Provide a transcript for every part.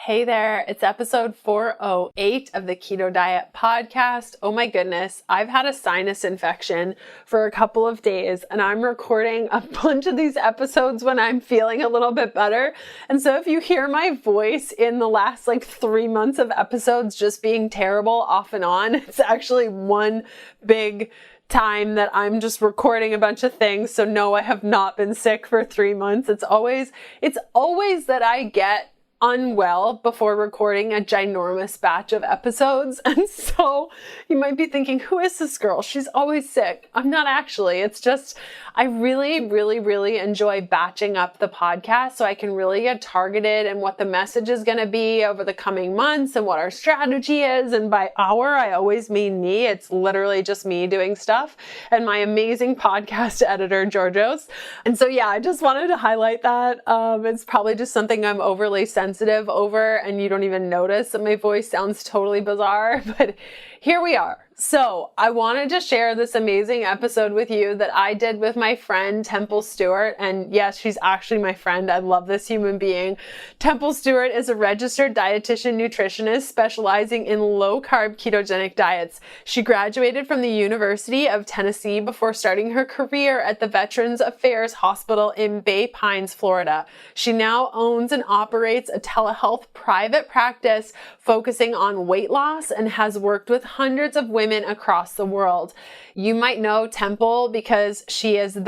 Hey there, it's episode 408 of the Keto Diet Podcast. Oh my goodness, I've had a sinus infection for a couple of days and I'm recording a bunch of these episodes when I'm feeling a little bit better. And so if you hear my voice in the last 3 months of episodes just being terrible off and on, it's actually one big time that I'm just recording a bunch of things. So no, I have not been sick for 3 months. It's always that I get unwell before recording a ginormous batch of episodes. And so you might be thinking, who is this girl? She's always sick. I'm not actually. It's just, I really enjoy batching up the podcast so I can really get targeted and what the message is going to be over the coming months and what our strategy is. And by our, I always mean me. It's literally just me doing stuff and my amazing podcast editor, Georgios. And so, yeah, I just wanted to highlight that. It's probably just something I'm overly sensitive over and you don't even notice that my voice sounds totally bizarre, but here we are. So I wanted to share this amazing episode with you that I did with my friend, Temple Stewart. And yes, she's actually my friend. I love this human being. Temple Stewart is a registered dietitian nutritionist specializing in low-carb ketogenic diets. She graduated from the University of Tennessee before starting her career at the Veterans Affairs Hospital in Bay Pines, Florida. She now owns and operates a telehealth private practice focusing on weight loss and has worked with hundreds of women across the world. You might know Temple because she is the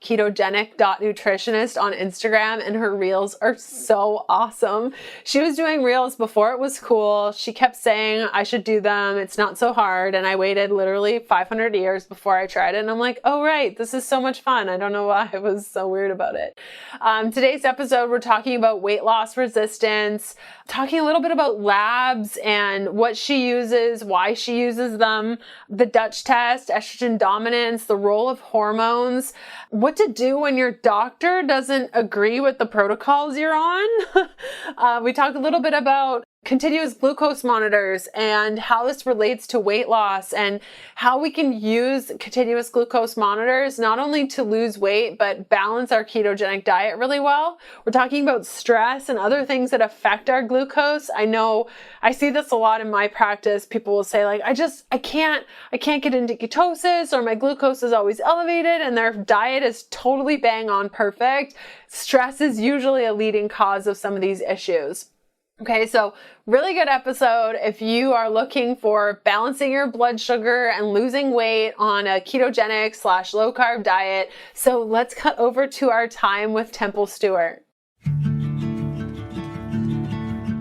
ketogenic.nutritionist on Instagram and her reels are so awesome. She was doing reels before it was cool. She kept saying I should do them. It's not so hard. And I waited literally 500 years before I tried it. And I'm like, oh, right. This is so much fun. I don't know why I was so weird about it. Today's episode, we're talking about weight loss resistance, talking a little bit about labs and what she uses, why she uses them, the Dutch test, estrogen dominance, the role of hormones, what to do when your doctor doesn't agree with the protocols you're on. We talk a little bit about continuous glucose monitors and how this relates to weight loss and how we can use continuous glucose monitors not only to lose weight, but balance our ketogenic diet really well. We're talking about stress and other things that affect our glucose. I know I see this a lot in my practice. People will say I can't get into ketosis, or my glucose is always elevated, and their diet is totally bang on perfect. Stress is usually a leading cause of some of these issues. Okay, so really good episode if you are looking for balancing your blood sugar and losing weight on a ketogenic / low carb diet. So let's cut over to our time with Temple Stewart.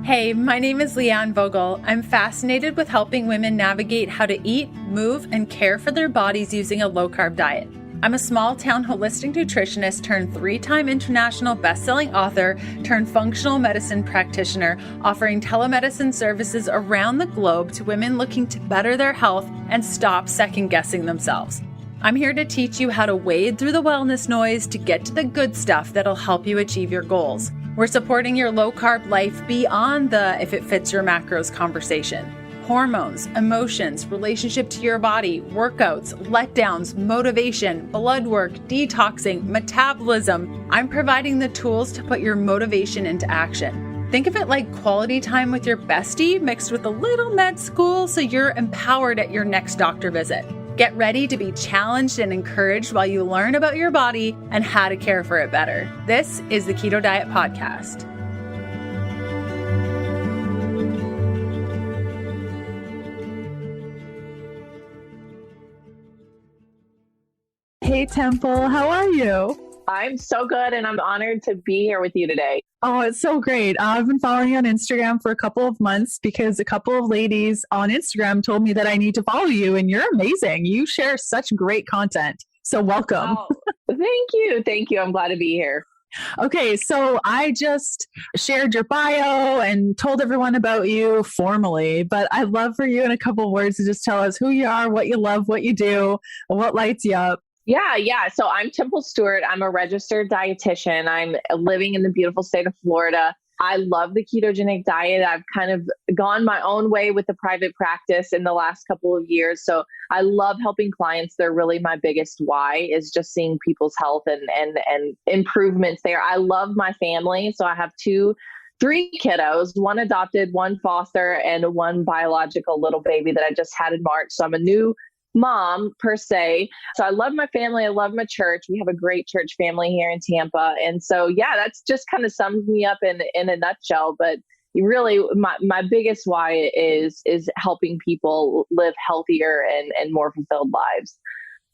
Hey, my name is Leanne Vogel. I'm fascinated with helping women navigate how to eat, move, and care for their bodies using a low carb diet. I'm a small-town holistic nutritionist turned 3-time international best-selling author turned functional medicine practitioner, offering telemedicine services around the globe to women looking to better their health and stop second-guessing themselves. I'm here to teach you how to wade through the wellness noise to get to the good stuff that'll help you achieve your goals. We're supporting your low-carb life beyond the if it fits your macros conversation. Hormones, emotions, relationship to your body, workouts, letdowns, motivation, blood work, detoxing, metabolism. I'm providing the tools to put your motivation into action. Think of it like quality time with your bestie mixed with a little med school so you're empowered at your next doctor visit. Get ready to be challenged and encouraged while you learn about your body and how to care for it better. This is the Keto Diet Podcast. Hey, Temple, how are you? I'm so good, and I'm honored to be here with you today. Oh, it's so great. I've been following you on Instagram for a couple of months because a couple of ladies on Instagram told me that I need to follow you, and you're amazing. You share such great content. So welcome. Oh, thank you. Thank you. I'm glad to be here. Okay, so I just shared your bio and told everyone about you formally, but I'd love for you in a couple of words to just tell us who you are, what you love, what you do, what lights you up. Yeah. So I'm Temple Stewart. I'm a registered dietitian. I'm living in the beautiful state of Florida. I love the ketogenic diet. I've kind of gone my own way with the private practice in the last couple of years. So I love helping clients. They're really my biggest why, is just seeing people's health and improvements there. I love my family. So I have two three kiddos, one adopted, one foster, and one biological little baby that I just had in March. So I'm a new mom per se. So I love my family. I love my church. We have a great church family here in Tampa. And so, yeah, that's just kind of sums me up in a nutshell. But really, my biggest why is helping people live healthier and more fulfilled lives.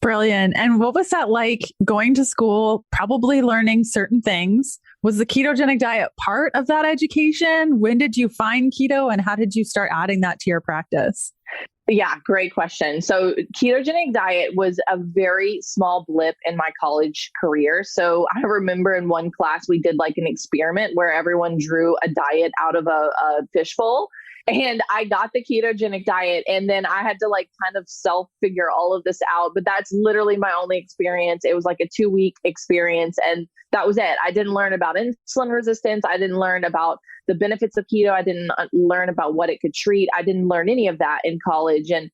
Brilliant. And what was that like going to school, probably learning certain things? Was the ketogenic diet part of that education? When did you find keto and how did you start adding that to your practice? Yeah, great question. So ketogenic diet was a very small blip in my college career. So I remember in one class, we did like an experiment where everyone drew a diet out of a fishbowl. And I got the ketogenic diet and then I had to like kind of self-figure all of this out. But that's literally my only experience. It was like a 2-week experience and that was it. I didn't learn about insulin resistance. I didn't learn about the benefits of keto. I didn't learn about what it could treat. I didn't learn any of that in college. And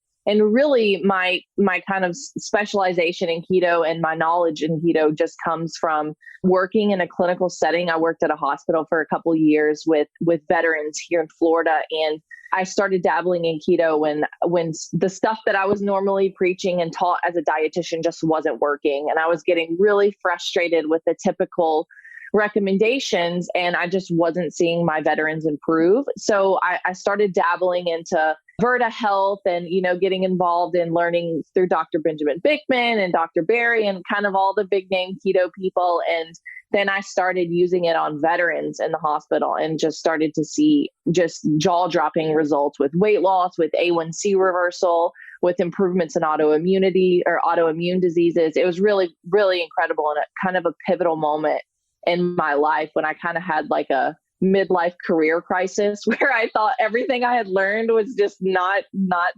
really my kind of specialization in keto and my knowledge in keto just comes from working in a clinical setting. I worked at a hospital for a couple of years with veterans here in Florida. And I started dabbling in keto when the stuff that I was normally preaching and taught as a dietitian just wasn't working. And I was getting really frustrated with the typical recommendations and I just wasn't seeing my veterans improve. So I started dabbling into Virta Health and, getting involved in learning through Dr. Benjamin Bickman and Dr. Barry and kind of all the big name keto people. And then I started using it on veterans in the hospital and just started to see just jaw-dropping results with weight loss, with A1C reversal, with improvements in autoimmunity or autoimmune diseases. It was really, really incredible and a kind of a pivotal moment in my life when I kind of had like a midlife career crisis where I thought everything I had learned was just not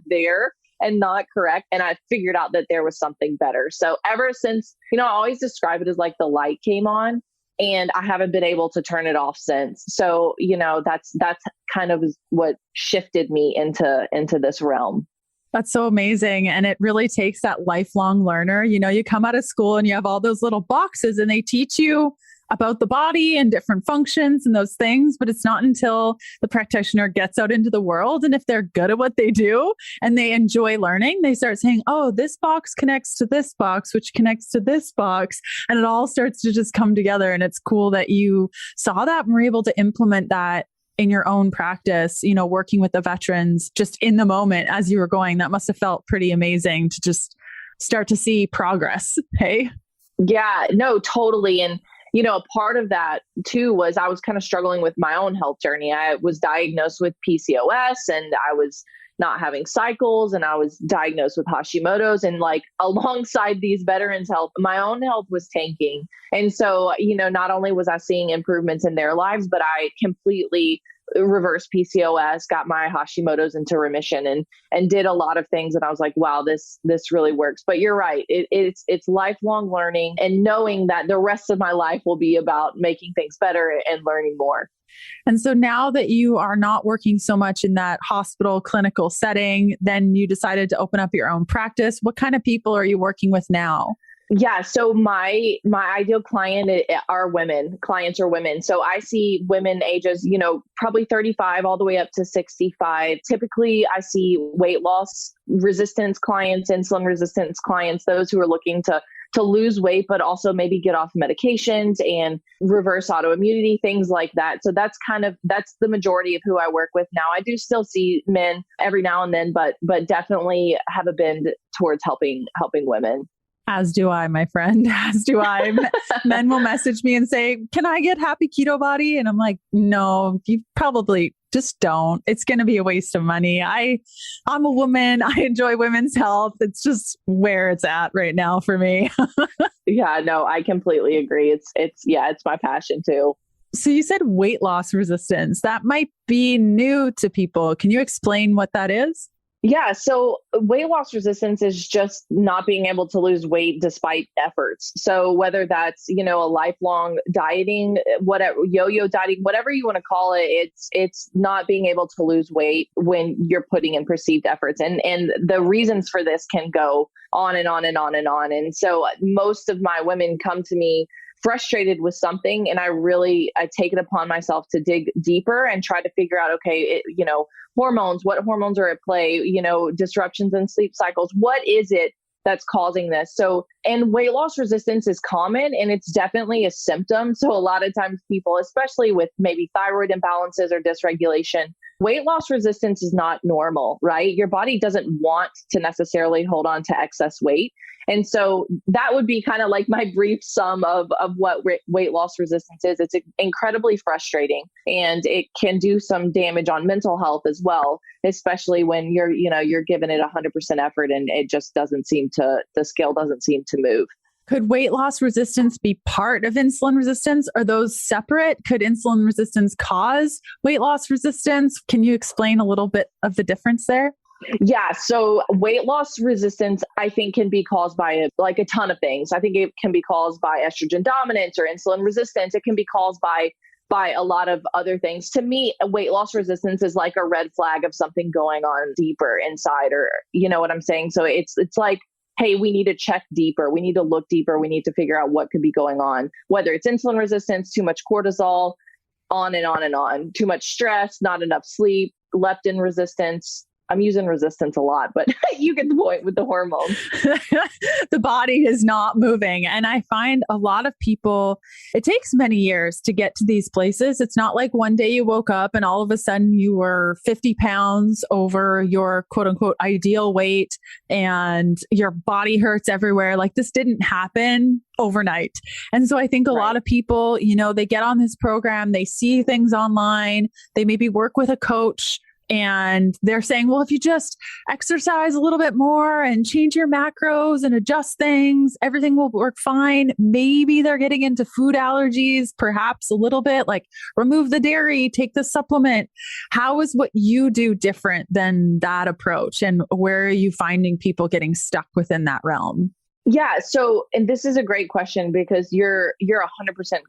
there and not correct. And I figured out that there was something better. So ever since, I always describe it as like the light came on and I haven't been able to turn it off since. So, that's kind of what shifted me into this realm. That's so amazing. And it really takes that lifelong learner. You come out of school and you have all those little boxes and they teach you about the body and different functions and those things, but it's not until the practitioner gets out into the world and if they're good at what they do and they enjoy learning, they start saying, oh, this box connects to this box, which connects to this box. And it all starts to just come together. And it's cool that you saw that and were able to implement that in your own practice, working with the veterans just in the moment as you were going. That must have felt pretty amazing to just start to see progress. Hey? Yeah, no, totally. And a part of that too was I was kind of struggling with my own health journey. I was diagnosed with PCOS and I was not having cycles and I was diagnosed with Hashimoto's and like alongside these veterans' health, my own health was tanking. And so, not only was I seeing improvements in their lives, but I completely reversed PCOS, got my Hashimoto's into remission and did a lot of things. And I was like, wow, this really works. But you're right. It's lifelong learning and knowing that the rest of my life will be about making things better and learning more. And so now that you are not working so much in that hospital clinical setting, then you decided to open up your own practice. What kind of people are you working with now? Yeah. So my ideal clients are women. So I see women ages, probably 35 all the way up to 65. Typically I see weight loss resistance clients, insulin resistance clients, those who are looking to lose weight, but also maybe get off medications and reverse autoimmunity, things like that. So that's the majority of who I work with now. I do still see men every now and then, but definitely have a bend towards helping women. As do I, my friend, as do I. Men will message me and say, can I get happy keto body? And I'm like, no, you probably just don't. It's going to be a waste of money. I'm a woman. I enjoy women's health. It's just where it's at right now for me. Yeah, no, I completely agree. It's my passion too. So you said weight loss resistance. That might be new to people. Can you explain what that is? Yeah. So weight loss resistance is just not being able to lose weight despite efforts. So whether that's, a lifelong dieting, whatever, yo-yo dieting, whatever you want to call it, it's not being able to lose weight when you're putting in perceived efforts. And the reasons for this can go on and on and on and on. And so most of my women come to me frustrated with something and I take it upon myself to dig deeper and try to figure out, okay, hormones, what hormones are at play, disruptions in sleep cycles. What is it that's causing this? So, and weight loss resistance is common and it's definitely a symptom. So a lot of times people, especially with maybe thyroid imbalances or dysregulation, weight loss resistance is not normal, right? Your body doesn't want to necessarily hold on to excess weight. And so that would be kind of like my brief sum of what weight loss resistance is. It's incredibly frustrating and it can do some damage on mental health as well, especially when you're giving it 100% effort and it just the scale doesn't seem to move. Could weight loss resistance be part of insulin resistance? Are those separate? Could insulin resistance cause weight loss resistance? Can you explain a little bit of the difference there? Yeah. So weight loss resistance, I think, can be caused by a ton of things. I think it can be caused by estrogen dominance or insulin resistance. It can be caused by a lot of other things. To me, weight loss resistance is like a red flag of something going on deeper inside, or you know what I'm saying? So it's like, hey, we need to check deeper. We need to look deeper. We need to figure out what could be going on, whether it's insulin resistance, too much cortisol, on and on and on, too much stress, not enough sleep, leptin resistance. I'm using resistance a lot, but you get the point with the hormones. The body is not moving. And I find a lot of people, it takes many years to get to these places. It's not like one day you woke up and all of a sudden you were 50 pounds over your quote unquote ideal weight and your body hurts everywhere. Like this didn't happen overnight. And so I think a lot of people, they get on this program, they see things online, they maybe work with a coach, and they're saying, well, if you just exercise a little bit more and change your macros and adjust things, everything will work fine. Maybe they're getting into food allergies, perhaps a little bit, like remove the dairy, take the supplement. How is what you do different than that approach? And where are you finding people getting stuck within that realm? Yeah. So, and this is a great question because you're 100%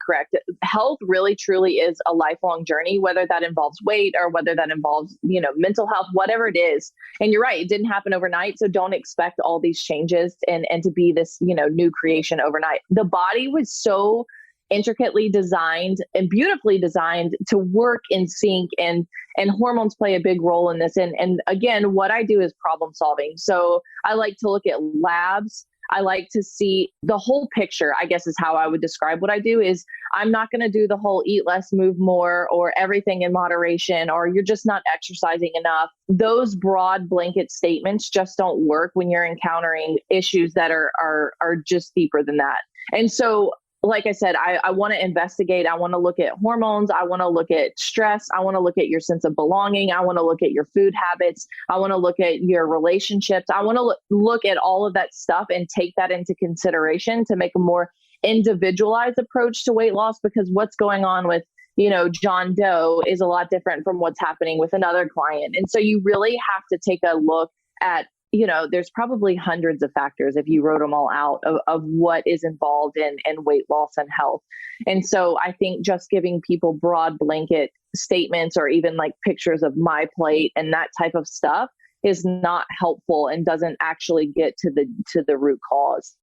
correct. Health really truly is a lifelong journey, whether that involves weight or whether that involves, mental health, whatever it is. And you're right, it didn't happen overnight. So don't expect all these changes and to be this, new creation overnight. The body was so intricately designed and beautifully designed to work in sync, and hormones play a big role in this. And again, what I do is problem solving. So I like to look at labs. I like to see the whole picture, I guess is how I would describe what I do. Is I'm not going to do the whole eat less, move more, or everything in moderation, or you're just not exercising enough. Those broad blanket statements just don't work when you're encountering issues that are just deeper than that. And so, like I said, I want to investigate. I want to look at hormones. I want to look at stress. I want to look at your sense of belonging. I want to look at your food habits. I want to look at your relationships. I want to look at all of that stuff and take that into consideration to make a more individualized approach to weight loss, because what's going on with, John Doe is a lot different from what's happening with another client. And so you really have to take a look at, there's probably hundreds of factors if you wrote them all out of what is involved in weight loss and health. And so I think just giving people broad blanket statements or even like pictures of my plate and that type of stuff is not helpful and doesn't actually get to the root cause.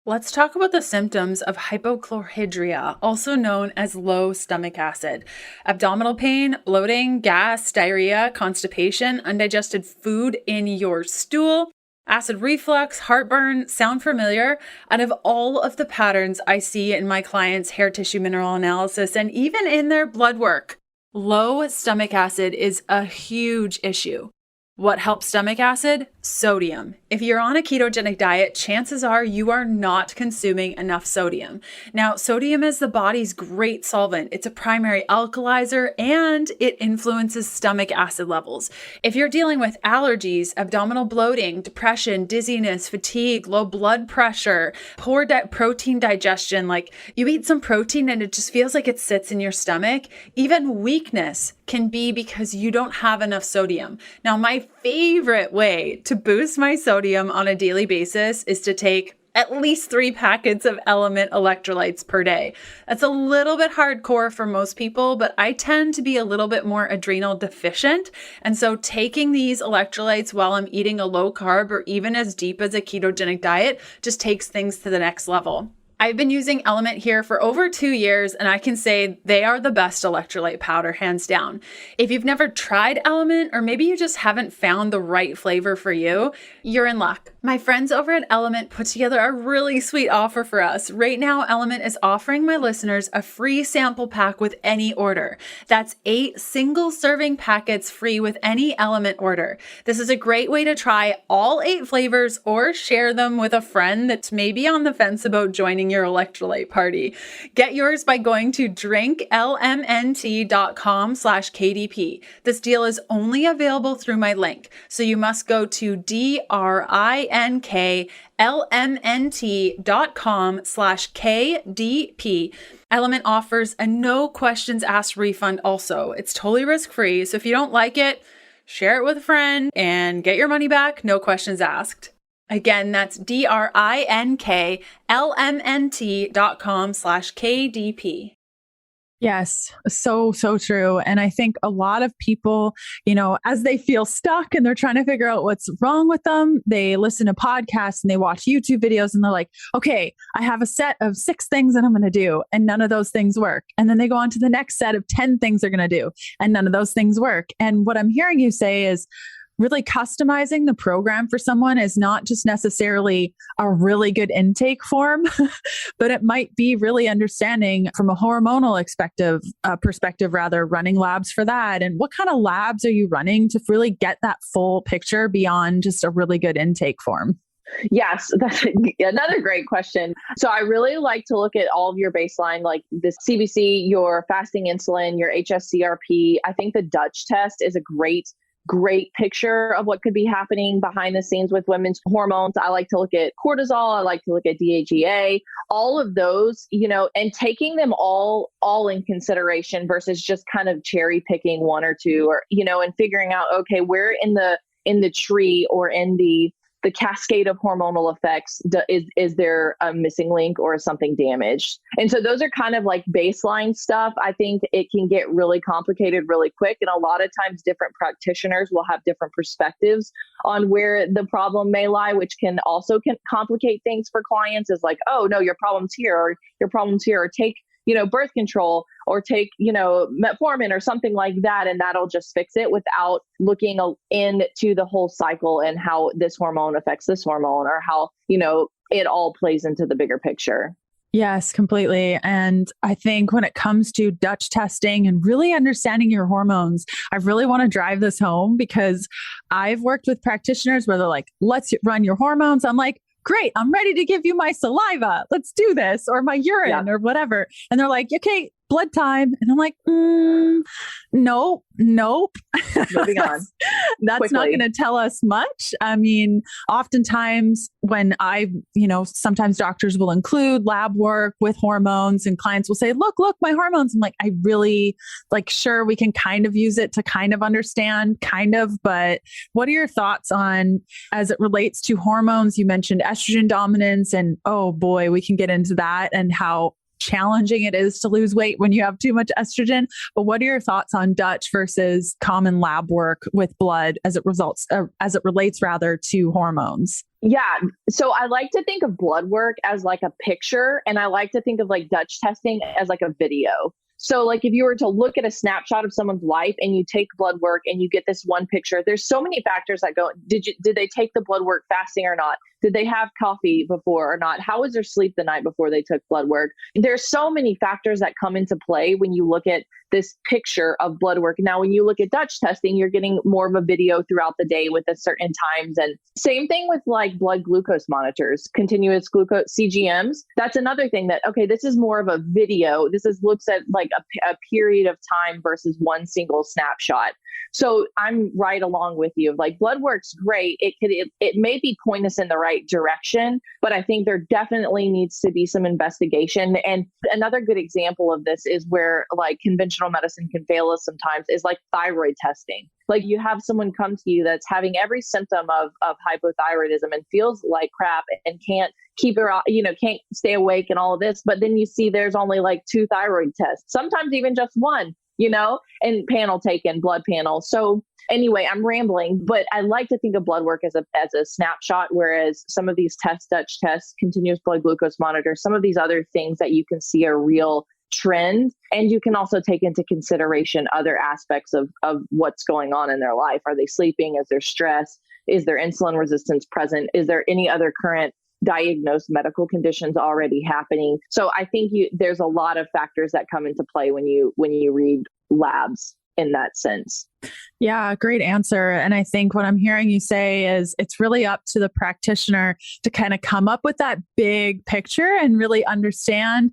Let's talk about the symptoms of hypochlorhydria, also known as low stomach acid. Abdominal pain, bloating, gas, diarrhea, constipation, undigested food in your stool, acid reflux, heartburn. Sound familiar? Out of all of the patterns I see in my clients' hair tissue mineral analysis and even in their blood work, low stomach acid is a huge issue. What helps stomach acid? Sodium. If you're on a ketogenic diet, chances are you are not consuming enough sodium. Now, sodium is the body's great solvent. It's a primary alkalizer and it influences stomach acid levels. If you're dealing with allergies, abdominal bloating, depression, dizziness, fatigue, low blood pressure, poor protein digestion, like you eat some protein and it just feels like it sits in your stomach, even weakness can be because you don't have enough sodium. Now, my favorite way to boost my sodium on a daily basis is to take at least 3 packets of Element electrolytes per day. That's a little bit hardcore for most people, but I tend to be a little bit more adrenal deficient. And so taking these electrolytes while I'm eating a low carb or even as deep as a ketogenic diet just takes things to the next level. I've been using Element here for over 2 years, and I can say they are the best electrolyte powder, hands down. If you've never tried Element, or maybe you just haven't found the right flavor for you, you're in luck. My friends over at Element put together a really sweet offer for us. Right now, Element is offering my listeners a free sample pack with any order. That's 8 single serving packets free with any Element order. This is a great way to try all 8 flavors or share them with a friend that's maybe on the fence about joining your electrolyte party. Get yours by going to drinklmnt.com/KDP. This deal is only available through my link. So you must go to drinklmnt.com/KDP. Element offers a no questions asked refund also. It's totally risk-free. So if you don't like it, share it with a friend and get your money back, no questions asked. Again, that's drinklmnt.com/KDP. Yes, so true. And I think a lot of people, as they feel stuck and they're trying to figure out what's wrong with them, they listen to podcasts and they watch YouTube videos and they're like, okay, I have a set of 6 things that I'm going to do and none of those things work. And then they go on to the next set of 10 things they're going to do and none of those things work. And what I'm hearing you say is, really customizing the program for someone is not just necessarily a really good intake form, but it might be really understanding from a hormonal perspective, running labs for that. And what kind of labs are you running to really get that full picture beyond just a really good intake form? Yes, that's another great question. So I really like to look at all of your baseline, like this CBC, your fasting insulin, your HSCRP. I think the Dutch test is a great picture of what could be happening behind the scenes with women's hormones. I like to look at cortisol. I like to look at DHEA, all of those, and taking them all in consideration versus just kind of cherry picking 1 or 2 or, and figuring out, okay, where in the tree or in the cascade of hormonal effects, is there a missing link or something damaged? And so those are kind of like baseline stuff. I think it can get really complicated really quick. And a lot of times different practitioners will have different perspectives on where the problem may lie, which can complicate things for clients. Is like, oh no, your problem's here, or take birth control, or take, metformin or something like that. And that'll just fix it without looking into the whole cycle and how this hormone affects this hormone, or how, it all plays into the bigger picture. Yes, completely. And I think when it comes to Dutch testing and really understanding your hormones, I really want to drive this home because I've worked with practitioners where they're like, let's run your hormones. I'm like, great, I'm ready to give you my saliva. Let's do this, or my urine or whatever. And they're like, okay, blood time. And I'm like, nope. Moving on. That's not going to tell us much. I mean, oftentimes when sometimes doctors will include lab work with hormones and clients will say, look, my hormones. I'm like, I really sure, we can kind of use it to kind of understand, but what are your thoughts on, as it relates to hormones? You mentioned estrogen dominance, and oh boy, we can get into that and how challenging it is to lose weight when you have too much estrogen. But what are your thoughts on Dutch versus common lab work with blood as it relates to hormones? Yeah. So I like to think of blood work as like a picture, and I like to think of like Dutch testing as like a video. So like if you were to look at a snapshot of someone's life and you take blood work and you get this one picture, there's so many factors that go, did they take the blood work fasting or not? Did they have coffee before or not? How was their sleep the night before they took blood work? There's so many factors that come into play when you look at this picture of blood work. Now, when you look at Dutch testing, you're getting more of a video throughout the day with a certain times. And same thing with like blood glucose monitors, continuous glucose CGMs. That's another thing that, okay, this is more of a video. Looks at like a period of time versus one single snapshot. So I'm right along with you. Like blood work's great. It may be point us in the right direction, but I think there definitely needs to be some investigation. And another good example of this is where like conventional medicine can fail us sometimes is like thyroid testing. Like you have someone come to you that's having every symptom of hypothyroidism and feels like crap and can't keep her, can't stay awake and all of this. But then you see there's only like 2 thyroid tests, sometimes even just one, and panel taken, blood panel. So anyway, I'm rambling, but I like to think of blood work as a snapshot, whereas some of these Dutch tests, continuous blood glucose monitor, some of these other things that you can see are real trend. And you can also take into consideration other aspects of what's going on in their life. Are they sleeping? Is there stress? Is there insulin resistance present? Is there any other current diagnosed medical conditions already happening? So I think there's a lot of factors that come into play when you read labs in that sense. Yeah, great answer. And I think what I'm hearing you say is it's really up to the practitioner to kind of come up with that big picture and really understand,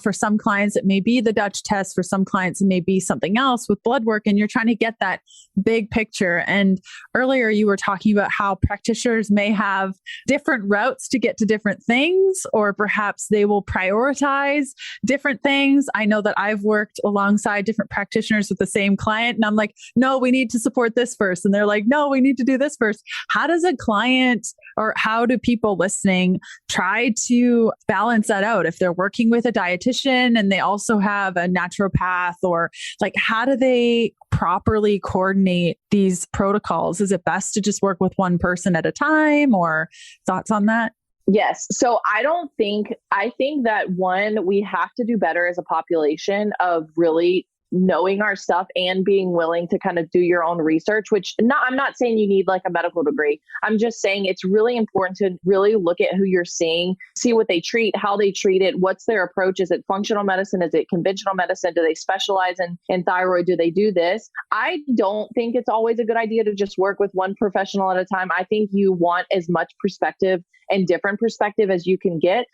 for some clients, it may be the Dutch test. For some clients, it may be something else with blood work. And you're trying to get that big picture. And earlier you were talking about how practitioners may have different routes to get to different things, or perhaps they will prioritize different things. I know that I've worked alongside different practitioners with the same client, and I'm like, no, we need to support this first. And they're like, no, we need to do this first. How does a client, or how do people listening try to balance that out? If they're working with a dietitian and they also have a naturopath, or like, how do they properly coordinate these protocols? Is it best to just work with one person at a time, or thoughts on that? Yes. So I think that one, we have to do better as a population of really knowing our stuff and being willing to kind of do your own research, I'm not saying you need like a medical degree. I'm just saying it's really important to really look at who you're seeing, see what they treat, how they treat it, what's their approach. Is it functional medicine? Is it conventional medicine? Do they specialize in thyroid? Do they do this? I don't think it's always a good idea to just work with one professional at a time. I think you want as much perspective and different perspective as you can get.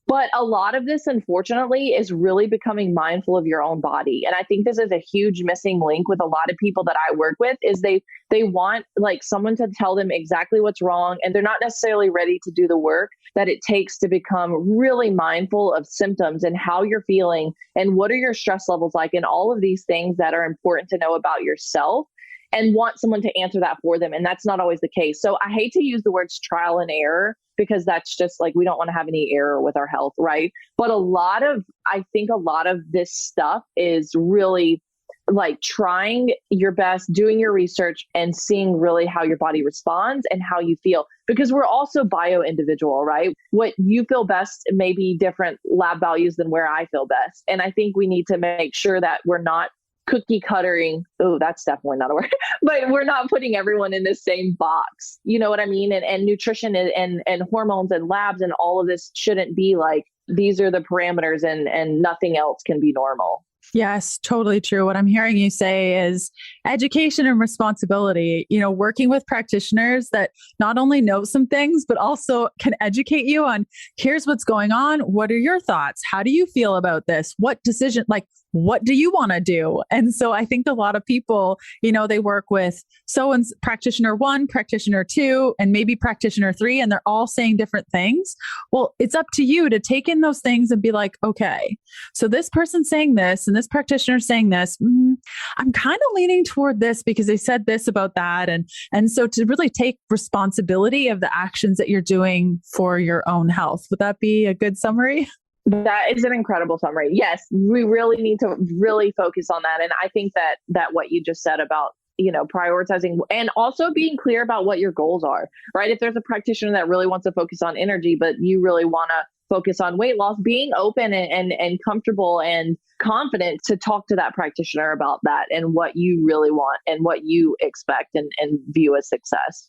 But a lot of this, unfortunately, is really becoming mindful of your own body. And I think this is a huge missing link with a lot of people that I work with, is they want like someone to tell them exactly what's wrong. And they're not necessarily ready to do the work that it takes to become really mindful of symptoms and how you're feeling and what are your stress levels like, and all of these things that are important to know about yourself, and want someone to answer that for them. And that's not always the case. So I hate to use the words trial and error, because that's just like, we don't want to have any error with our health, right? But I think a lot of this stuff is really like trying your best, doing your research, and seeing really how your body responds and how you feel. Because we're also bio-individual, right? What you feel best may be different lab values than where I feel best. And I think we need to make sure that we're not cookie cuttering. Oh, that's definitely not a word, but we're not putting everyone in the same box. You know what I mean? And nutrition and hormones and labs and all of this shouldn't be like, these are the parameters and nothing else can be normal. Yes, totally true. What I'm hearing you say is education and responsibility, working with practitioners that not only know some things, but also can educate you on, here's what's going on. What are your thoughts? How do you feel about this? What decision, what do you want to do? And so I think a lot of people, they work with practitioner 1, practitioner 2, and maybe practitioner 3, and they're all saying different things. Well, it's up to you to take in those things and be like, okay, so this person's saying this and this practitioner's saying this. I'm kind of leaning toward this because they said this about that. And so to really take responsibility of the actions that you're doing for your own health. Would that be a good summary? That is an incredible summary. Yes, we really need to really focus on that. And I think that what you just said about, prioritizing and also being clear about what your goals are, right? If there's a practitioner that really wants to focus on energy, but you really want to focus on weight loss, being open and comfortable and confident to talk to that practitioner about that and what you really want and what you expect and view as success.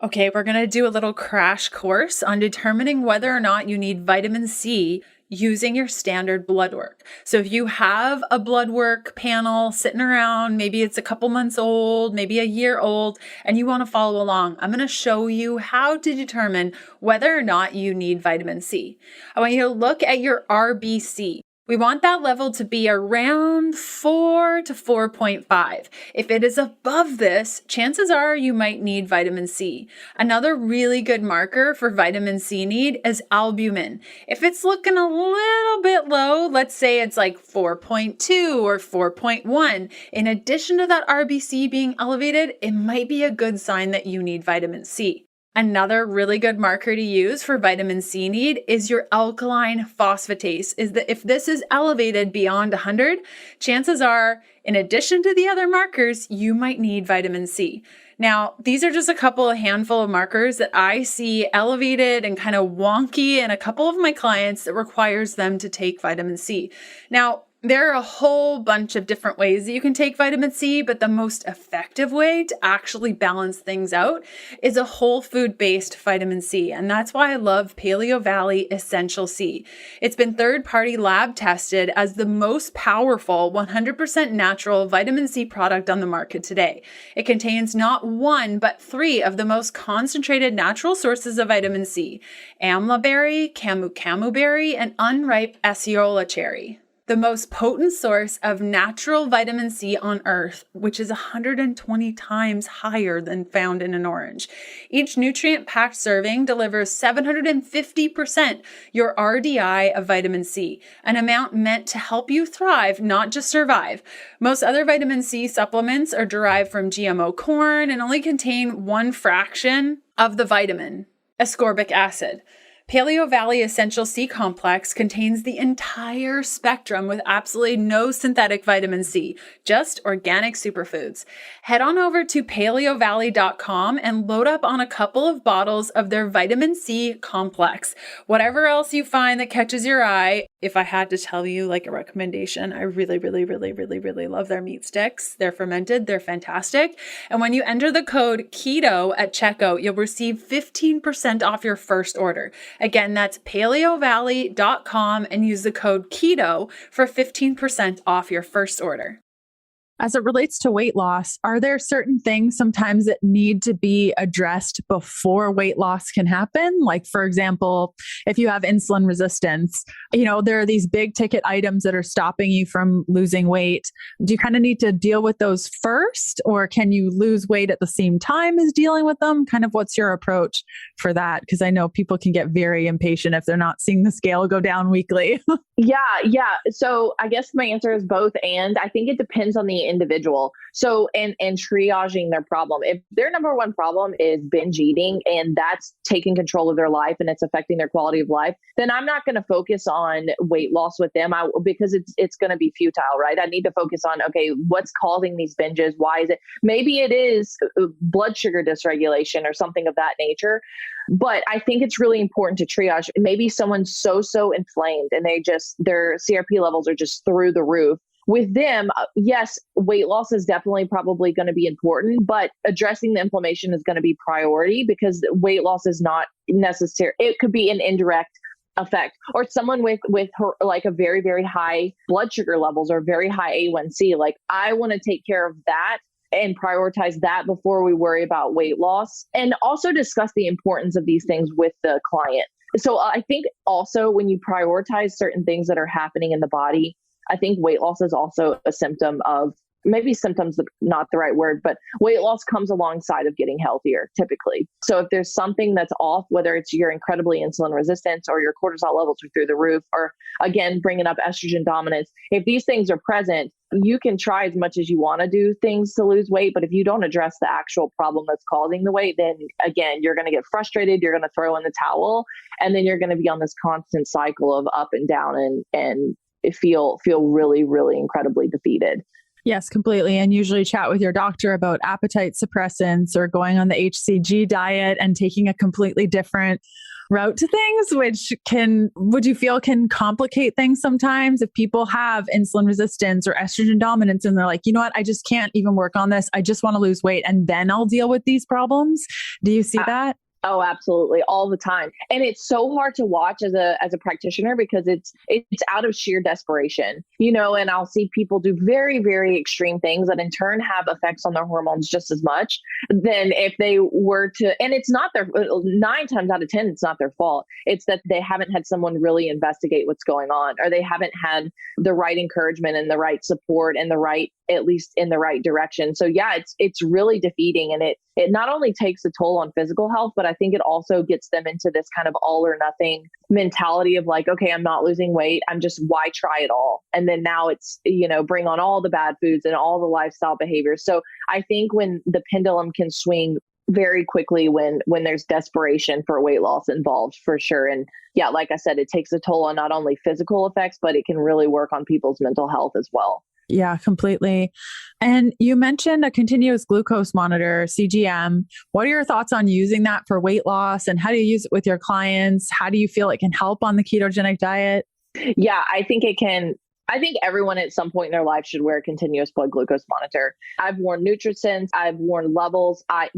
Okay, we're going to do a little crash course on determining whether or not you need vitamin C using your standard blood work. So if you have a blood work panel sitting around, maybe it's a couple months old, maybe a year old, and you want to follow along, I'm going to show you how to determine whether or not you need vitamin C. I want you to look at your RBC. We want that level to be around 4 to 4.5. If it is above this, chances are you might need vitamin C. Another really good marker for vitamin C need is albumin. If it's looking a little bit low, let's say it's like 4.2 or 4.1, in addition to that RBC being elevated, it might be a good sign that you need vitamin C. Another really good marker to use for vitamin C need is your alkaline phosphatase. Is that if this is elevated beyond 100, chances are, in addition to the other markers, you might need vitamin C. Now, these are just a handful of markers that I see elevated and kind of wonky in a couple of my clients that requires them to take vitamin C. Now, there are a whole bunch of different ways that you can take vitamin C, but the most effective way to actually balance things out is a whole food-based vitamin C. And that's why I love Paleo Valley Essential C. It's been third-party lab tested as the most powerful 100% natural vitamin C product on the market today. It contains not one, but 3 of the most concentrated natural sources of vitamin C: amla berry, camu berry, and unripe acerola cherry. The most potent source of natural vitamin C on earth, which is 120 times higher than found in an orange. Each nutrient-packed serving delivers 750% your RDI of vitamin C, an amount meant to help you thrive, not just survive. Most other vitamin C supplements are derived from GMO corn and only contain 1 fraction of the vitamin, ascorbic acid. Paleo Valley Essential C Complex contains the entire spectrum with absolutely no synthetic vitamin C, just organic superfoods. Head on over to paleovalley.com and load up on a couple of bottles of their vitamin C complex. Whatever else you find that catches your eye, if I had to tell you like a recommendation, I really love their meat sticks. They're fermented, they're fantastic. And when you enter the code KETO at checkout, you'll receive 15% off your first order. Again, that's paleovalley.com and use the code KETO for 15% off your first order. As it relates to weight loss, are there certain things sometimes that need to be addressed before weight loss can happen? Like, for example, if you have insulin resistance, there are these big ticket items that are stopping you from losing weight. Do you kind of need to deal with those first, or can you lose weight at the same time as dealing with them? Kind of what's your approach for that? Because I know people can get very impatient if they're not seeing the scale go down weekly. Yeah. So I guess my answer is both. And I think it depends on the individual. So, and triaging their problem. If their number one problem is binge eating and that's taking control of their life and it's affecting their quality of life, then I'm not going to focus on weight loss with them because it's going to be futile, right? I need to focus on, okay, what's causing these binges? Why is it? Maybe it is blood sugar dysregulation or something of that nature. But I think it's really important to triage. Maybe someone's so inflamed and their CRP levels are just through the roof. With them, yes, weight loss is definitely probably going to be important, but addressing the inflammation is going to be priority because weight loss is not necessary. It could be an indirect effect, or someone with her, like a very, very high blood sugar levels or very high A1C. Like, I want to take care of that and prioritize that before we worry about weight loss, and also discuss the importance of these things with the client. So I think also when you prioritize certain things that are happening in the body, I think weight loss is also a symptom of, maybe symptoms, not the right word, but weight loss comes alongside of getting healthier typically. So if there's something that's off, whether it's you're incredibly insulin resistant or your cortisol levels are through the roof, or again, bringing up estrogen dominance, if these things are present, you can try as much as you want to do things to lose weight. But if you don't address the actual problem that's causing the weight, then again, you're going to get frustrated. You're going to throw in the towel, and then you're going to be on this constant cycle of up and down and feel really, really incredibly defeated. Yes, completely. And usually chat with your doctor about appetite suppressants or going on the HCG diet and taking a completely different route to things, which would you feel can complicate things sometimes if people have insulin resistance or estrogen dominance and they're like, you know what, I just can't even work on this. I just want to lose weight and then I'll deal with these problems. Do you see that? Oh, absolutely. All the time. And it's so hard to watch as a practitioner because it's out of sheer desperation, and I'll see people do very, very extreme things that in turn have effects on their hormones just as much than if they were to, and it's not their 9 times out of 10, it's not their fault. It's that they haven't had someone really investigate what's going on, or they haven't had the right encouragement and the right support and at least in the right direction. So yeah, it's really defeating. And it not only takes a toll on physical health, but I think it also gets them into this kind of all or nothing mentality of like, okay, I'm not losing weight. Why try it all? And then now it's, bring on all the bad foods and all the lifestyle behaviors. So I think when the pendulum can swing very quickly when there's desperation for weight loss involved, for sure. And yeah, like I said, it takes a toll on not only physical effects, but it can really work on people's mental health as well. Yeah, completely. And you mentioned a continuous glucose monitor, CGM. What are your thoughts on using that for weight loss, and how do you use it with your clients? How do you feel it can help on the ketogenic diet? Yeah, I think it can. I think everyone at some point in their life should wear a continuous blood glucose monitor. I've worn NutriSense, I've worn Levels. I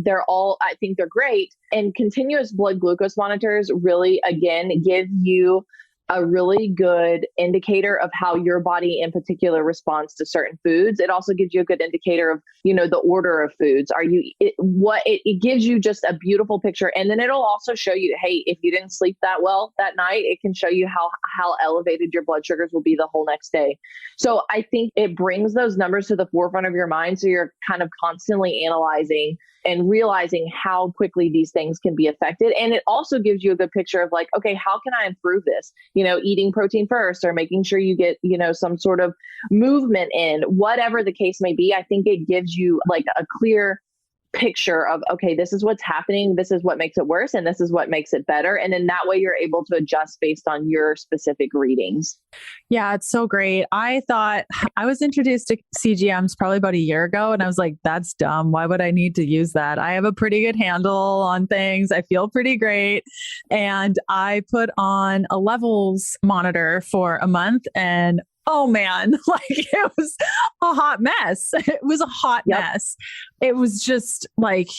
think they're great. And continuous blood glucose monitors really, again, give you a really good indicator of how your body in particular responds to certain foods. It also gives you a good indicator of, the order of foods. It gives you just a beautiful picture. And then it'll also show you, hey, if you didn't sleep that well that night, it can show you how elevated your blood sugars will be the whole next day. So I think it brings those numbers to the forefront of your mind. So you're kind of constantly analyzing and realizing how quickly these things can be affected. And it also gives you a good picture of like, okay, how can I improve this? Eating protein first, or making sure you get, some sort of movement in, whatever the case may be. I think it gives you like a clear picture of, okay, this is what's happening. This is what makes it worse. And this is what makes it better. And then that way you're able to adjust based on your specific readings. Yeah, it's so great. I thought I was introduced to CGMs probably about a year ago, and I was like, that's dumb. Why would I need to use that? I have a pretty good handle on things. I feel pretty great. And I put on a Levels monitor for a month, and oh man, like it was a hot mess. It was a hot mess. It was just like,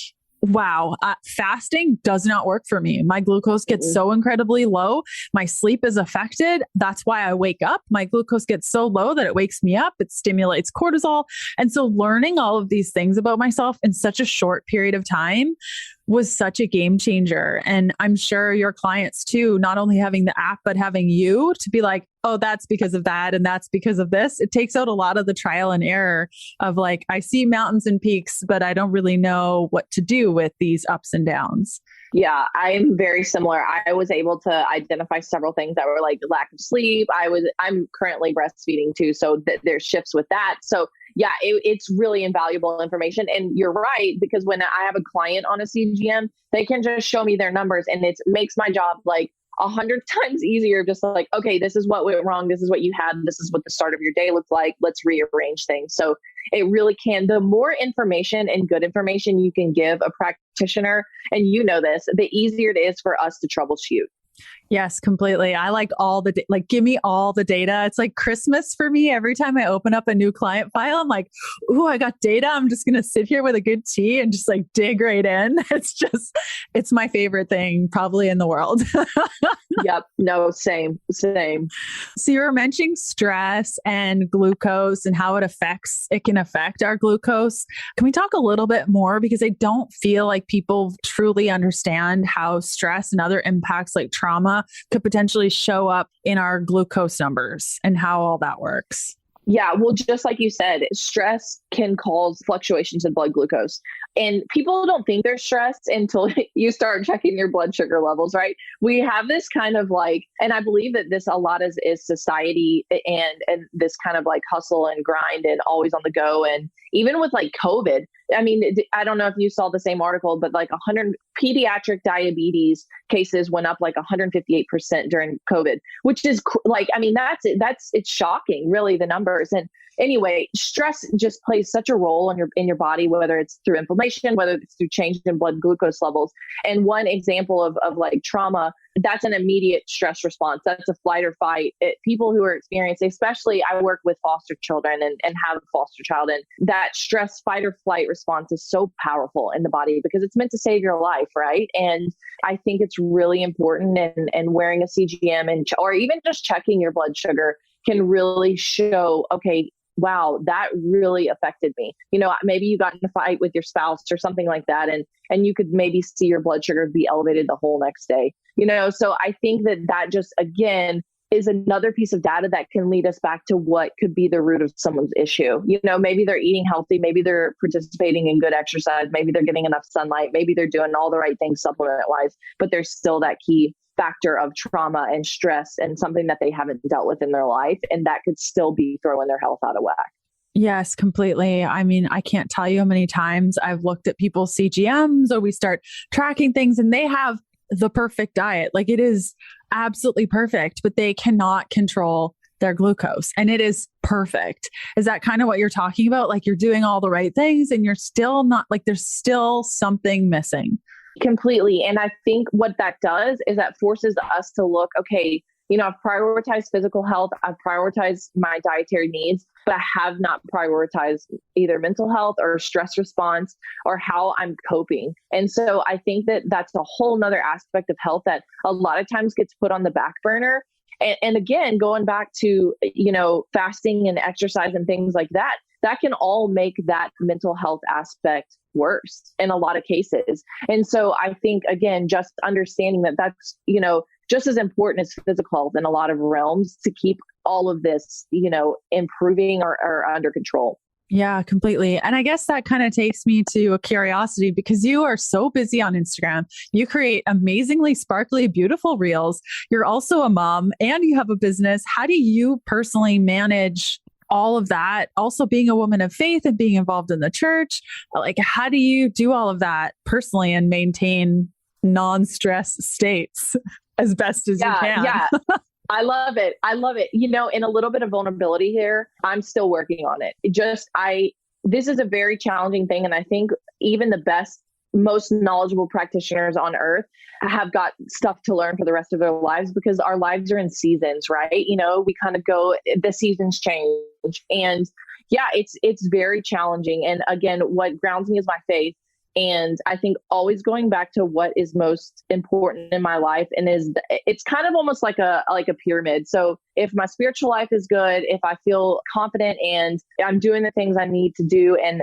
wow, fasting does not work for me. My glucose gets so incredibly low. My sleep is affected. That's why I wake up. My glucose gets so low that it wakes me up. It stimulates cortisol. And so learning all of these things about myself in such a short period of time was such a game changer. And I'm sure your clients too, not only having the app, but having you to be like, oh, that's because of that. And that's because of this. It takes out a lot of the trial and error of like, I see mountains and peaks, but I don't really know what to do with these ups and downs. Yeah, I'm very similar. I was able to identify several things that were like lack of sleep. I'm currently breastfeeding too. So there's shifts with that. So yeah, it's really invaluable information. And you're right, because when I have a client on a CGM, they can just show me their numbers, and it makes my job like 100 times easier. Just like, okay, this is what went wrong. This is what you had. This is what the start of your day looked like. Let's rearrange things. So it really can. The more information and good information you can give a practitioner, and this, the easier it is for us to troubleshoot. Yes, completely. I like give me all the data. It's like Christmas for me. Every time I open up a new client file, I'm like, ooh, I got data. I'm just going to sit here with a good tea and just like dig right in. It's my favorite thing probably in the world. Yep. No, same. So you were mentioning stress and glucose and how it can affect our glucose. Can we talk a little bit more? Because I don't feel like people truly understand how stress and other impacts like trauma could potentially show up in our glucose numbers and how all that works. Yeah, well, just like you said, stress can cause fluctuations in blood glucose. And people don't think they're stressed until you start checking your blood sugar levels, right? We have this kind of like, and I believe that this a lot is society and this kind of like hustle and grind and always on the go. And even with like COVID, I mean, I don't know if you saw the same article, but like 100 pediatric diabetes cases went up like 158% during COVID, which is like, I mean, it's shocking, really, the numbers. And anyway, stress just plays such a role in your body, whether it's through inflammation, whether it's through change in blood glucose levels. And one example of like trauma that's an immediate stress response. That's a flight or fight. People who are experiencing, especially I work with foster children and have a foster child, and that stress fight or flight response is so powerful in the body because it's meant to save your life, right? And I think it's really important, and wearing a CGM or even just checking your blood sugar can really show, okay, wow, that really affected me. Maybe you got in a fight with your spouse or something like that, and you could maybe see your blood sugar be elevated the whole next day. So I think that just, again, is another piece of data that can lead us back to what could be the root of someone's issue. Maybe they're eating healthy, maybe they're participating in good exercise, maybe they're getting enough sunlight, maybe they're doing all the right things supplement wise, but there's still that key factor of trauma and stress and something that they haven't dealt with in their life. And that could still be throwing their health out of whack. Yes, completely. I mean, I can't tell you how many times I've looked at people's CGMs or we start tracking things and they have the perfect diet. Like it is absolutely perfect, but they cannot control their glucose and it is perfect. Is that kind of what you're talking about? Like you're doing all the right things and you're still not, like there's still something missing. Completely. And I think what that does is that forces us to look, okay, I've prioritized physical health. I've prioritized my dietary needs, but I have not prioritized either mental health or stress response or how I'm coping. And so I think that that's a whole nother aspect of health that a lot of times gets put on the back burner. And again, going back to, fasting and exercise and things like that, that can all make that mental health aspect worse in a lot of cases. And so I think, again, just understanding that that's, just as important as physical health in a lot of realms to keep all of this, improving or under control. Yeah, completely. And I guess that kind of takes me to a curiosity because you are so busy on Instagram. You create amazingly sparkly, beautiful reels. You're also a mom and you have a business. How do you personally manage all of that? Also being a woman of faith and being involved in the church. Like, how do you do all of that personally and maintain non-stress states as best as you can? Yeah. I love it. In a little bit of vulnerability here, I'm still working on it. This is a very challenging thing. And I think even the best, most knowledgeable practitioners on earth have got stuff to learn for the rest of their lives because our lives are in seasons, right? We kind of go, the seasons change. And yeah, it's very challenging. And again, what grounds me is my faith. And I think always going back to what is most important in my life it's kind of almost like a pyramid. So if my spiritual life is good, if I feel confident and I'm doing the things I need to do and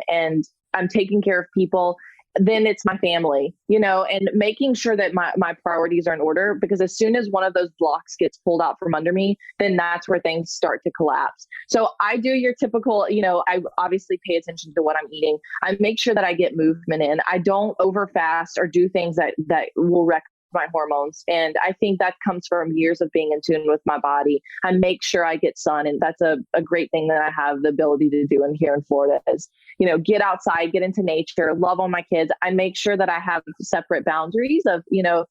I'm taking care of people, then it's my family, and making sure that my priorities are in order, because as soon as one of those blocks gets pulled out from under me, then that's where things start to collapse. So I do your typical, I obviously pay attention to what I'm eating. I make sure that I get movement in. I don't over fast or do things that will wreck my hormones. And I think that comes from years of being in tune with my body. I make sure I get sun. And that's a great thing that I have the ability to do here in Florida is, get outside, get into nature, love on my kids. I make sure that I have separate boundaries of,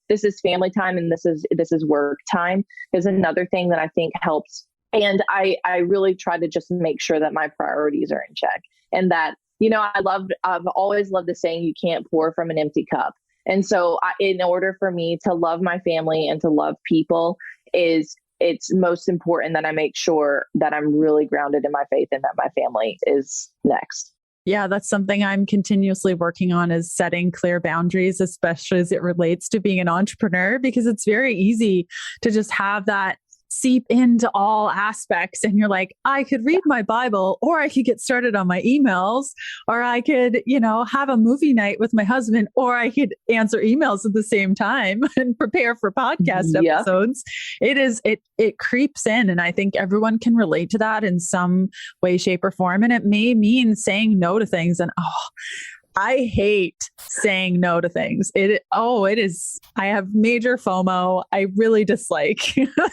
this is family time and this is work time is another thing that I think helps. And I really try to just make sure that my priorities are in check and that, I've always loved the saying, you can't pour from an empty cup. And so in order for me to love my family and to love people it's most important that I make sure that I'm really grounded in my faith and that my family is next. Yeah, that's something I'm continuously working on is setting clear boundaries, especially as it relates to being an entrepreneur, because it's very easy to just have that seep into all aspects. And you're like, I could read my Bible, or I could get started on my emails, or I could, have a movie night with my husband, or I could answer emails at the same time and prepare for podcast episodes. It creeps in. And I think everyone can relate to that in some way, shape, or form. And it may mean saying no to things. And I hate saying no to things. It is, I have major FOMO. I really dislike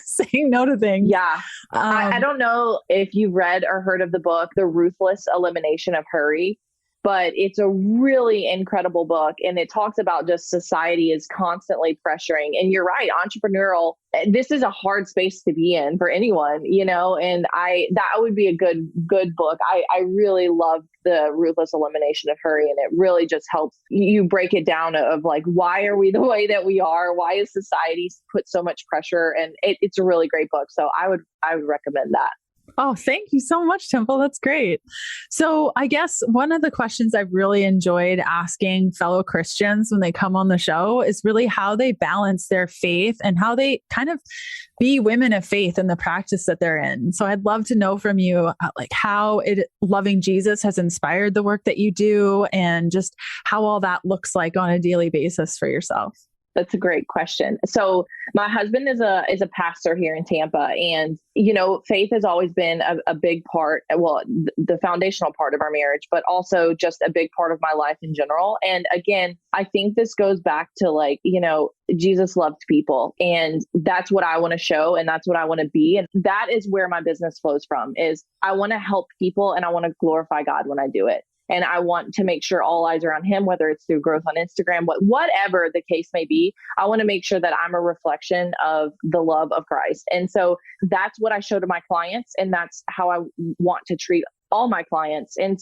saying no to things. Yeah. I don't know if you've read or heard of the book, The Ruthless Elimination of Hurry. but it's a really incredible book. And it talks about just society is constantly pressuring. And you're right, entrepreneurial, this is a hard space to be in for anyone, you know, and that would be a good book. I really love the Ruthless Elimination of Hurry. And it really just helps you break it down of like, why are we the way that we are? Why is society put so much pressure? And it's a really great book. So I would recommend that. Oh, thank you so much, Temple. That's great. So I guess one of the questions I've really enjoyed asking fellow Christians when they come on the show is really how they balance their faith and how they kind of be women of faith in the practice that they're in. So I'd love to know from you, like how loving Jesus has inspired the work that you do and just how all that looks like on a daily basis for yourself. That's a great question. So my husband is a pastor here in Tampa, and, you know, faith has always been a big part, well, the foundational part of our marriage, but also just a big part of my life in general. And again, I think this goes back to like, you know, Jesus loved people, and that's what I want to show. And that's what I want to be. And that is where my business flows from, is I want to help people and I want to glorify God when I do it. And I want to make sure all eyes are on him, whether it's through growth on Instagram, whatever the case may be. I want to make sure that I'm a reflection of the love of Christ. And so that's what I show to my clients. And that's how I want to treat all my clients. And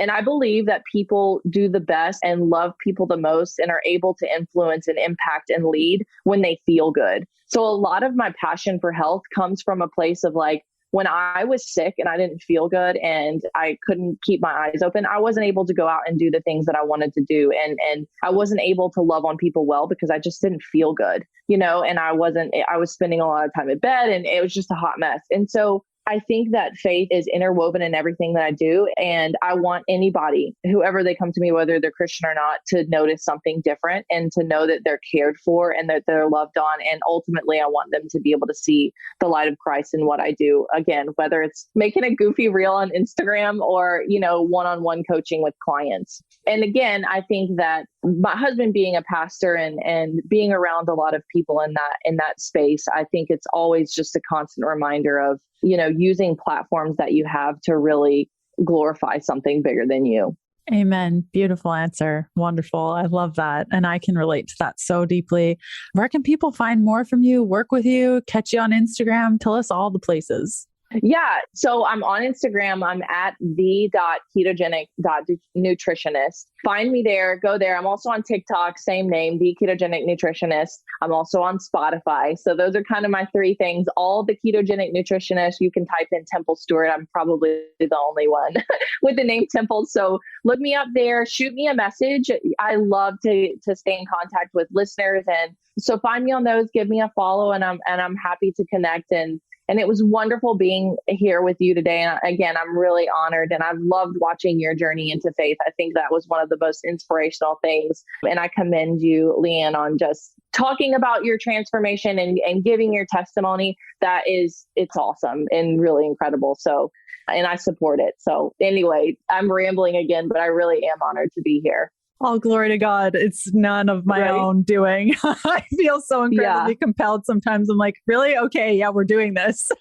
I believe that people do the best and love people the most and are able to influence and impact and lead when they feel good. So a lot of my passion for health comes from a place of like, when I was sick and I didn't feel good and I couldn't keep my eyes open, I wasn't able to go out and do the things that I wanted to do. And I wasn't able to love on people well because I just didn't feel good, you know, and I was spending a lot of time in bed and it was just a hot mess. And so I think that faith is interwoven in everything that I do. And I want anybody, whoever they come to me, whether they're Christian or not, to notice something different and to know that they're cared for and that they're loved on. And ultimately, I want them to be able to see the light of Christ in what I do. Again, whether it's making a goofy reel on Instagram or, you know, one-on-one coaching with clients. And again, I think that my husband being a pastor and being around a lot of people in that space, I think it's always just a constant reminder of, you know, using platforms that you have to really glorify something bigger than you. Amen. Beautiful answer. Wonderful. I love that. And I can relate to that so deeply. Where can people find more from you, work with you, catch you on Instagram? Tell us all the places. Yeah. So I'm on Instagram. I'm at the.ketogenic.nutritionist. Find me there. Go there. I'm also on TikTok, same name, The Ketogenic Nutritionist. I'm also on Spotify. So those are kind of my three things. All The Ketogenic Nutritionist. You can type in Temple Stewart. I'm probably the only one with the name Temple. So look me up there. Shoot me a message. I love to stay in contact with listeners. And so find me on those. Give me a follow, and I'm happy to connect. And it was wonderful being here with you today. And again, I'm really honored, and I've loved watching your journey into faith. I think that was one of the most inspirational things. And I commend you, Leanne, on just talking about your transformation and giving your testimony. It's awesome and really incredible. So, and I support it. So anyway, I'm rambling again, but I really am honored to be here. All glory to God. It's none of my own doing. I feel so incredibly compelled. Sometimes I'm like, really? Okay. Yeah, we're doing this.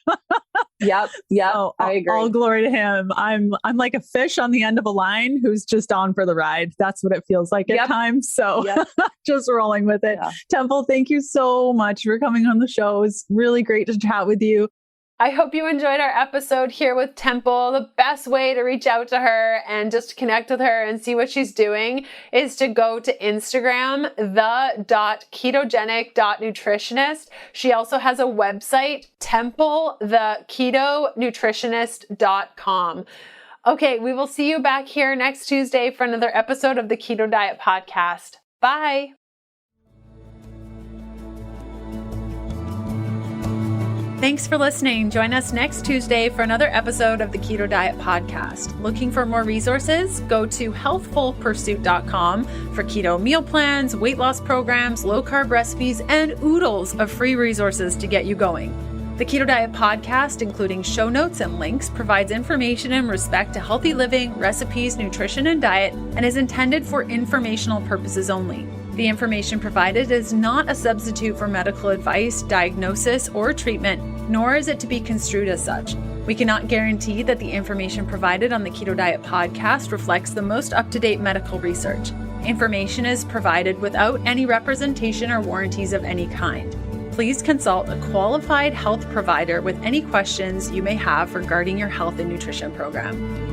Yep. So, I agree. All glory to him. I'm like a fish on the end of a line who's just on for the ride. That's what it feels like at times. So just rolling with it. Yeah. Temple, thank you so much for coming on the show. It's really great to chat with you. I hope you enjoyed our episode here with Temple. The best way to reach out to her and just connect with her and see what she's doing is to go to Instagram, the.ketogenic.nutritionist. She also has a website, TempleTheKetoNutritionist.com. Okay, we will see you back here next Tuesday for another episode of the Keto Diet Podcast. Bye. Thanks for listening. Join us next Tuesday for another episode of the Keto Diet Podcast. Looking for more resources? Go to healthfulpursuit.com for keto meal plans, weight loss programs, low-carb recipes, and oodles of free resources to get you going. The Keto Diet Podcast, including show notes and links, provides information in respect to healthy living, recipes, nutrition, and diet, and is intended for informational purposes only. The information provided is not a substitute for medical advice, diagnosis, or treatment, nor is it to be construed as such. We cannot guarantee that the information provided on the Keto Diet Podcast reflects the most up-to-date medical research. Information is provided without any representation or warranties of any kind. Please consult a qualified health provider with any questions you may have regarding your health and nutrition program.